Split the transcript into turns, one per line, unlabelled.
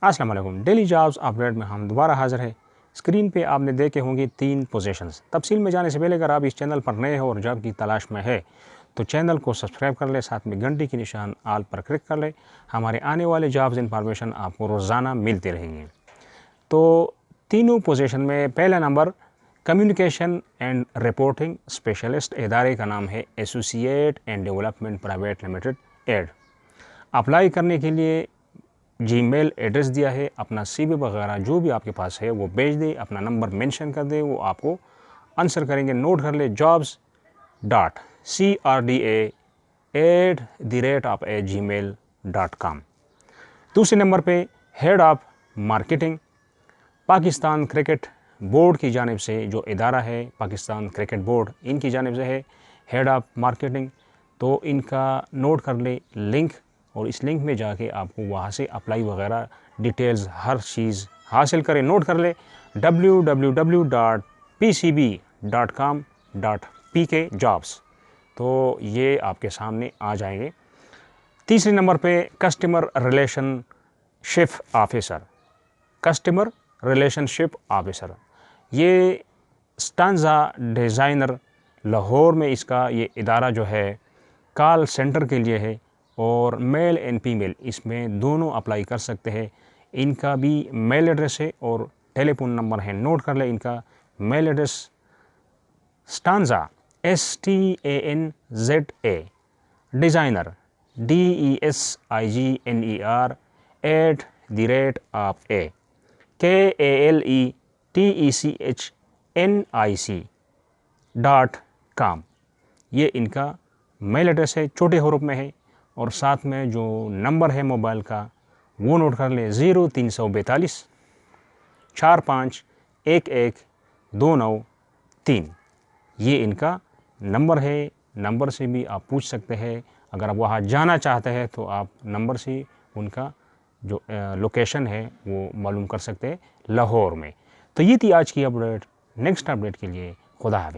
अस्सलाम वालेकुम। Daily jobs update में हम दोबारा हाज़िर है। स्क्रीन पे आपने देखे होंगे 3 पोजीशंस। तफसील में जाने से पहले अगर आप इस चैनल पर नए हो और जॉब की तलाश में है तो चैनल को सब्सक्राइब कर ले, साथ में घंटी की निशान आल पर क्लिक कर ले। हमारे आने वाले जॉब्स इंफॉर्मेशन आपको रोज़ाना मिलते रहेंगे। तो तीनों पोजीशन में पहला नंबर कम्युनिकेशन एंड रिपोर्टिंग स्पेशलिस्ट, इदारे का नाम है associate and development private limited एड। अप्लाई करने के लिए जीमेल एड्रेस दिया है, अपना सीवी वगैरह जो भी आपके पास है वो भेज दे, अपना नंबर मेंशन कर दे, वो आपको आंसर करेंगे। नोट कर ले jobs.crda@gmail.com। दूसरे नंबर पे head of marketing, Pakistan cricket board की जानिब से जो इदारा है पाकिस्तान क्रिकेट बोर्ड, इनकी जानिब से है हेड ऑफ मार्केटिंग। तो इनका नोट कर ले लिंक, और इस लिंक में जाके आपको वहाँ से अप्लाई वगैरह डिटेल्स हर चीज़ हासिल करें। नोट कर ले www.pcb.com.pk तो ये आपके सामने आ जाएंगे। तीसरे नंबर पे customer relationship officer, customer relationship officer, ये स्टांजा डिज़ाइनर लाहौर में इसका ये इदारा जो है कॉल सेंटर के लिए है, और मेल एंड फीमेल इसमें दोनों अप्लाई कर सकते हैं। इनका भी मेल एड्रेस है और टेलीफोन नंबर है। नोट कर ले इनका mail address stanza STANZA designer DESIGNER @KALETECHNIC.com ये इनका मेल एड्रेस है, छोटे हरूफ में है। और साथ में जो नंबर है मोबाइल का वो नोट कर ले 0342 45 11 293। ये इनका नंबर है। नंबर से भी आप पूछ सकते हैं। अगर आप वहाँ जाना चाहते हैं तो आप नंबर से उनका जो लोकेशन है वो मालूम कर सकते हैं लाहौर में। तो ये थी आज की अपडेट। नेक्स्ट अपडेट के लिए खुदा हाफ़िज़।